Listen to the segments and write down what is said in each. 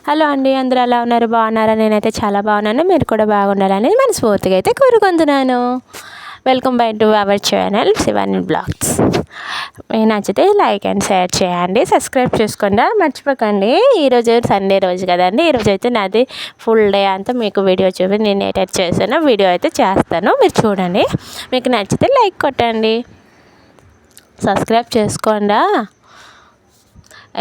Hello అండి, అందరూ ఎలా ఉన్నారు? బాగున్నారా? నేనైతే చాలా బాగున్నాను. మీరు కూడా బాగుండాలని మనస్ఫూర్తిగా అయితే కోరుకుంటున్నాను. Welcome back to our channel Shivani blogs. మీకు నచ్చితే లైక్ అండ్ షేర్ చేయండి, సబ్స్క్రైబ్ చేసుకోండి మర్చిపోకండి. ఈరోజు సండే రోజు కదండి. ఈరోజు అయితే నాది ఫుల్ డే అంతా మీకు వీడియో చూపి నేను ఏటైతే చేశానో వీడియో అయితే చేస్తాను, మీరు చూడండి. మీకు నచ్చితే లైక్ కొట్టండి, సబ్స్క్రైబ్ చేసుకోండి.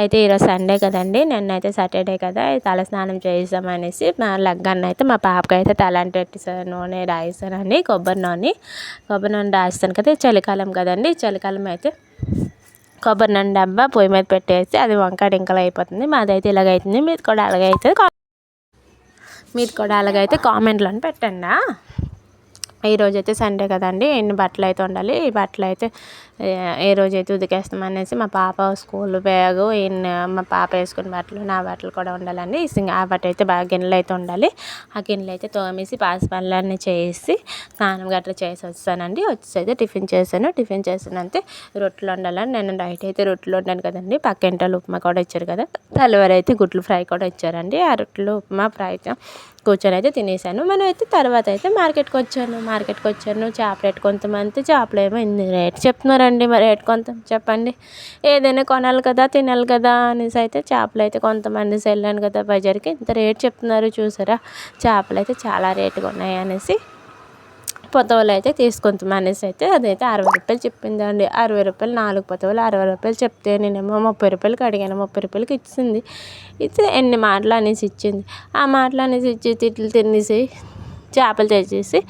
అయితే ఈరోజు సండే కదండి, నిన్నైతే సాటర్డే కదా, తల స్నానం చేద్దామనేసి మా లగ్గాన్ని అయితే మా పాపకి అయితే తలంటి పెట్టేసాను. నూనె రాయిస్తానండి, కొబ్బరి నూనె రాయిస్తాను కదా. చలికాలం కదండి, చలికాలం అయితే కొబ్బరి నూనె డబ్బా పొయ్యి మీద పెట్టేసి అది వంకాయ ఇంకలు అయిపోతుంది. మాదైతే ఇలాగైతుంది, మీది కూడా అలాగైతే కామెంట్లో పెట్టండి. ఈరోజు అయితే సండే కదండి, ఎన్ని బట్టలు అయితే ఉండాలి. ఈ బట్టలు అయితే ఏ రోజైతే ఉతికేస్తాం అనేసి మా పాప స్కూల్ బ్యాగు మా పాప వేసుకున్న బట్టలు, నా బట్టలు కూడా ఉండాలండి. ఆ బట్ట అయితే బాగా గిన్నెలు అయితే ఉండాలి. ఆ గిన్నెలు అయితే తోమేసి పాసి పనులన్నీ చేసి స్నానం గట్రా చేసి వచ్చానండి. వచ్చేసి అయితే టిఫిన్ చేసానంతే. రొట్టెలు వండాలని నేను నైట్ అయితే రొట్టెలు వండాను కదండి. పక్కింటి ఉప్మా కూడా ఇచ్చారు కదా, తెల్లవారు అయితే గుడ్లు ఫ్రై కూడా ఇచ్చారండి. ఆ రొట్టెలు ఉప్మా ఫ్రై కూర్చొని అయితే తినేసాను. మనం అయితే తర్వాత అయితే మార్కెట్కి వచ్చాను. చేప రేట్ కొంతమంది చేపలు ఏమో ఇన్ని రేట్ చెప్తున్నారండి. మరి రేట్ కొంత చెప్పండి. ఏదైనా కొనాలి కదా, తినాలి కదా అనేసి అయితే చేపలు అయితే కొంతమంది వెళ్ళాను కదా బజార్కి, ఇంత రేట్ చెప్తున్నారు చూసారా. చేపలు అయితే చాలా రేటుగా ఉన్నాయి అనేసి పొతవలు అయితే తీసుకుంటాం అనేసి అయితే అదైతే 60 రూపాయలు చెప్పిందండి. 60 రూపాయలు 4 పొతవలు 60 రూపాయలు చెప్తే నేనేమో 30 రూపాయలకి అడిగాను. 30 రూపాయలకి ఇచ్చింది. ఇస్తే ఎన్ని మాటలు అనేసి ఇచ్చింది. ఆ మాటలు అనేసి ఇచ్చి తిట్లు తినేసి చేపలు తెచ్చేసి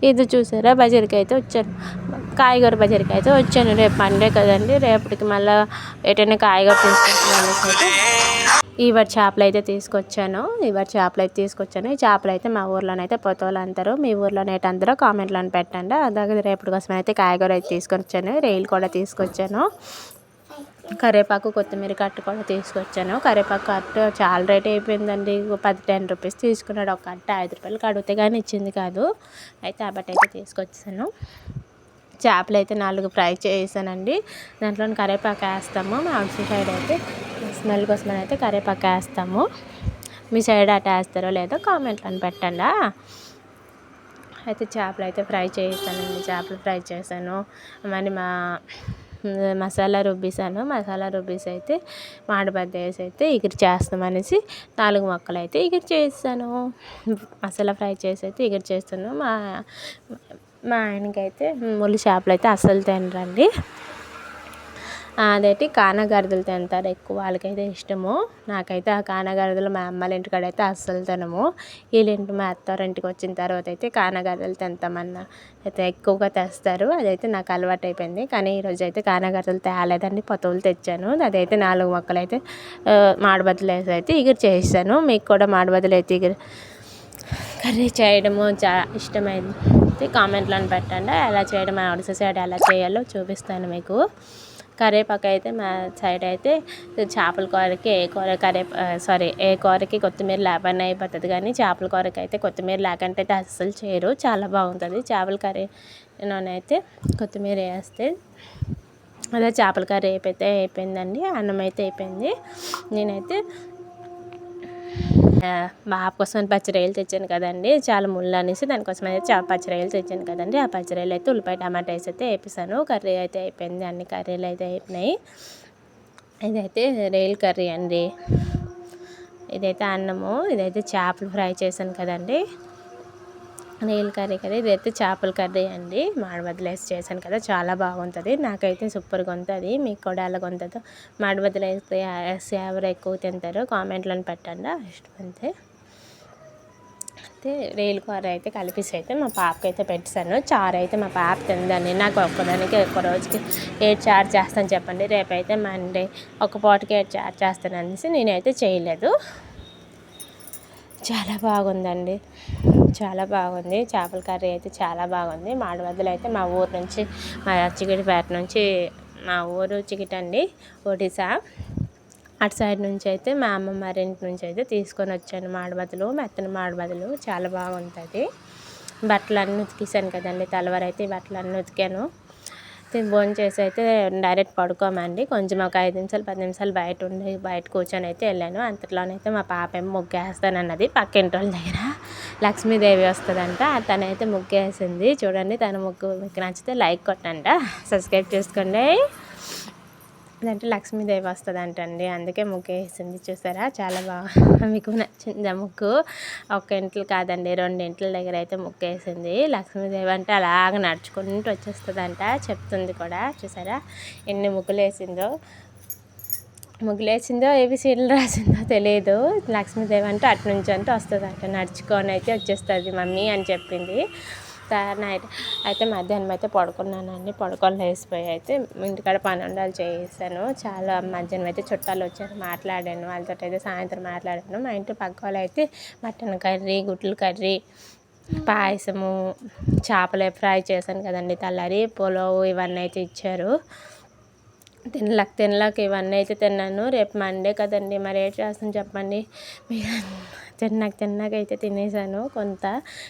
ఇది చూసారా బజార్కి అయితే వచ్చాను. కాయగూర బజార్కి అయితే వచ్చాను. రేపు మండే కదండి, రేపటికి మళ్ళీ ఎటైనా కాయగూర తీసుకుంటాను అనేసి అయితే ఈవాటి చేపలు అయితే తీసుకొచ్చాను. ఈ చేపలు అయితే మా ఊర్లోనైతే పొతవలు అంటారు. మీ ఊర్లోనైతే అందరూ కామెంట్లో పెట్టండి. అలాగే రేపటి కోసం అయితే కాయగూర అయితే తీసుకొచ్చాను. రైలు కూడా తీసుకొచ్చాను. కరివేపాకు కొత్తిమీర కట్టు కూడా తీసుకొచ్చాను. కరివేపాకు కట్టు చాలా రేట్ అయిపోయిందండి. 10-10 రూపీస్ తీసుకున్నాడు. ఒక కట్ట 5 రూపాయలకి అడిగితే కానీ ఇచ్చింది కాదు. అయితే ఆ బట్ట అయితే తీసుకొచ్చాను. చేపలు అయితే 4 ఫ్రై చేసానండి. దాంట్లో కరివేపాకు వేస్తాము. మా అవుట్ సైడ్ అయితే స్మెల్ కోసం అయితే కరివేపాకు వేస్తాము. మీ సైడ్ అట్లా వేస్తారో లేదో కామెంట్లో పెట్టండి. అయితే చేపలు అయితే ఫ్రై చేసానండి. చేపలు ఫ్రై చేశాను. మరి మసాలా రుబ్బేసి అయితే మాడబద్ద వేసి అయితే ఇగురు చేస్తామనేసి 4 ముక్కలు అయితే ఇగురు చేస్తాను. మసాలా ఫ్రై చేసి అయితే ఇగురు చేస్తాను. మా ఆయనకైతే ముళ్ళు చేపలు అయితే అస్సలు తినరండి. అదైతే కానగరదలు తింటారు ఎక్కువ, వాళ్ళకైతే ఇష్టము. నాకైతే ఆ కానగరదలు మా అమ్మాళ్ళ ఇంటికాడ అయితే అస్సలు తినము. వీళ్ళింటి మా అత్తారింటికి వచ్చిన తర్వాత అయితే కానగరదలు తింటామన్నా అయితే ఎక్కువగా తెస్తారు. అదైతే నాకు అలవాటు అయిపోయింది. కానీ ఈరోజు అయితే కానగరదలు తేలేదండి, పొతవులు తెచ్చాను. అదైతే 4 ముక్కలు అయితే మాడబద్దలు వేసి అయితే ఇగురు చేసాను. మీకు కూడా మాడబద్దలు అయితే ఇగురు కర్రీ చేయడము చాలా ఇష్టమైంది. కామెంట్లో పెట్టండి. ఎలా చేయడం మా ఒడిసా సైడ్ ఎలా చేయాలో చూపిస్తాను మీకు. కరివేపాకు అయితే మా సైడ్ అయితే చేపల కూరకి ఏ కూరకి కొత్తిమీర లేపని అయిపోతుంది, కానీ చేపల కూరకి అయితే కొత్తిమీర లేకంటే అయితే అస్సలు చేయరు. చాలా బాగుంటుంది. చేపల కర్రీ అయితే కొత్తిమీర వేస్తే అదే చేపల కర్రీ అయిపోయిందండి. అన్నం అయితే అయిపోయింది. నేనైతే మా పాప కోసం పచ్చిరొయ్యలు తెచ్చాను కదండి, చాలా ముళ్ళు అనేసి దానికోసం అయితే పచ్చిరొయ్యలు తెచ్చాను కదండి. ఆ పచ్చిరొయ్యలు అయితే ఉల్లిపాయ టమాటా వేసి అయితే వేపిస్తాను. కర్రీ అయితే అయిపోయింది. అన్ని కర్రీలు అయితే అయిపోయినాయి. ఇదైతే రొయ్యల కర్రీ అండి. ఇదైతే అన్నము. ఇదైతే చేపలు ఫ్రై చేశాను కదండి, రొయ్యల కర్రీ కదా. ఇదైతే చేపల కర్రీ అండి, మాడబద్దలు చేశాను కదా, చాలా బాగుంటుంది. నాకైతే సూపర్గా ఉంటుంది. మీకు కూడా ఎలాగ ఉంటుందో, మాడబద్దలు వేస్తే ఎవరు ఎక్కువ తింటారో కామెంట్లో పెట్టండి. ఇష్టమైతే అయితే రొయ్యల కూర అయితే కలిపేసి అయితే మా పాపకి అయితే పెట్టాను. చారు అయితే మా పాప తిందని, నాకు ఒక్కదానికి ఒక్క రోజుకి 8 చారు చేస్తాను చెప్పండి. రేపైతే మండే ఒక పూటకి 8 చారు చేస్తాను అనేసి నేనైతే చేయలేదు. చాలా బాగుందండి, చాలా బాగుంది. చేపల కర్రీ అయితే చాలా బాగుంది. మాడబద్దలు అయితే మా ఊరు నుంచి, మా చికిటిపేట నుంచి, మా ఊరు చికిటండి ఒడిశా, అటు సైడ్ నుంచి అయితే మా అమ్మమ్మ ఇంటి నుంచి అయితే తీసుకొని వచ్చాను. మాడబద్దలు మెత్తని మాడబద్దలు చాలా బాగుంటుంది. బట్టలు అన్నీ ఉతికేసాను కదండి, తెల్లవారు అయితే బట్టలు అన్నీ ఉతికాను. భోంచేసి అయితే డైరెక్ట్ పడుకోమండి. కొంచెం ఒక 5 నిమిషాలు 10 నిమిషాలు బయట కూర్చొని అయితే వెళ్ళాను. అంతలోనైతే మా పాప ఏమో ముగ్గేస్తానన్నది పక్కింటోళ్ళ దగ్గర. లక్ష్మీదేవి వస్తుందంట, తనైతే ముగ్గేసింది. చూడండి తన ముగ్గు మీకు నచ్చితే లైక్ కొట్టండి, సబ్స్క్రైబ్ చేసుకోండి. అదంటే లక్ష్మీదేవి వస్తుందంటండి, అందుకే ముగ్గు వేసింది. చూసారా చాలా బాగా మీకు నచ్చింది ఆ ముగ్గు. ఒక ఇంట్లో కాదండి 2 ఇంట్ల దగ్గర అయితే ముగ్గు వేసింది. లక్ష్మీదేవి అంటే అలాగ నడుచుకుంటూ వచ్చేస్తుందంట, చెప్తుంది కూడా. చూసారా ఎన్ని ముగ్గులు వేసిందో ఏబిసిడీలు రాసిందో తెలియదు. లక్ష్మీదేవి అంటే అటు నుంచి అంటే వస్తుందంట, నడుచుకొని అయితే వచ్చేస్తుంది మమ్మీ అని చెప్పింది. నైట్ అయితే మధ్యాహ్నం అయితే పడుకున్నానండి. పడుకొని లేసిపోయి అయితే ఇంటికాడ పనుండాలు చేసాను. చాలా మధ్యాహ్నం అయితే చుట్టాలు వచ్చారు, మాట్లాడాను వాళ్ళతో. అయితే సాయంత్రం మాట్లాడాను. మా ఇంటి పక్క వాళ్ళు అయితే మటన్ కర్రీ, గుడ్లు కర్రీ, పాయసము, చేపల ఫ్రై చేశాను కదండి, తల్లారి పులావ్ ఇవన్నీ అయితే ఇచ్చారు. తినలేక ఇవన్నీ అయితే తిన్నాను. రేపు మండే కదండి, మరి ఏం చేస్తాను చెప్పండి. తిన్నాక అయితే తినేసాను. కొంత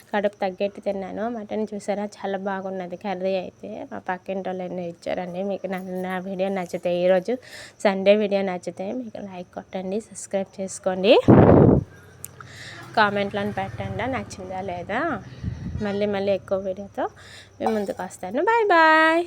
కడుపు తగ్గట్టు తిన్నాను. మటన్ చూసారా చాలా బాగున్నది కర్రీ అయితే. మా పక్కింటి వాళ్ళు ఎన్నో ఇచ్చారండి. మీకు నా వీడియో నచ్చితే, ఈరోజు సండే వీడియో నచ్చితే మీకు లైక్ కొట్టండి, సబ్స్క్రైబ్ చేసుకోండి, కామెంట్లో పెట్టండి నచ్చిందా లేదా. మళ్ళీ ఎక్కువ వీడియోతో మేము ముందుకు వస్తాను. Bye bye.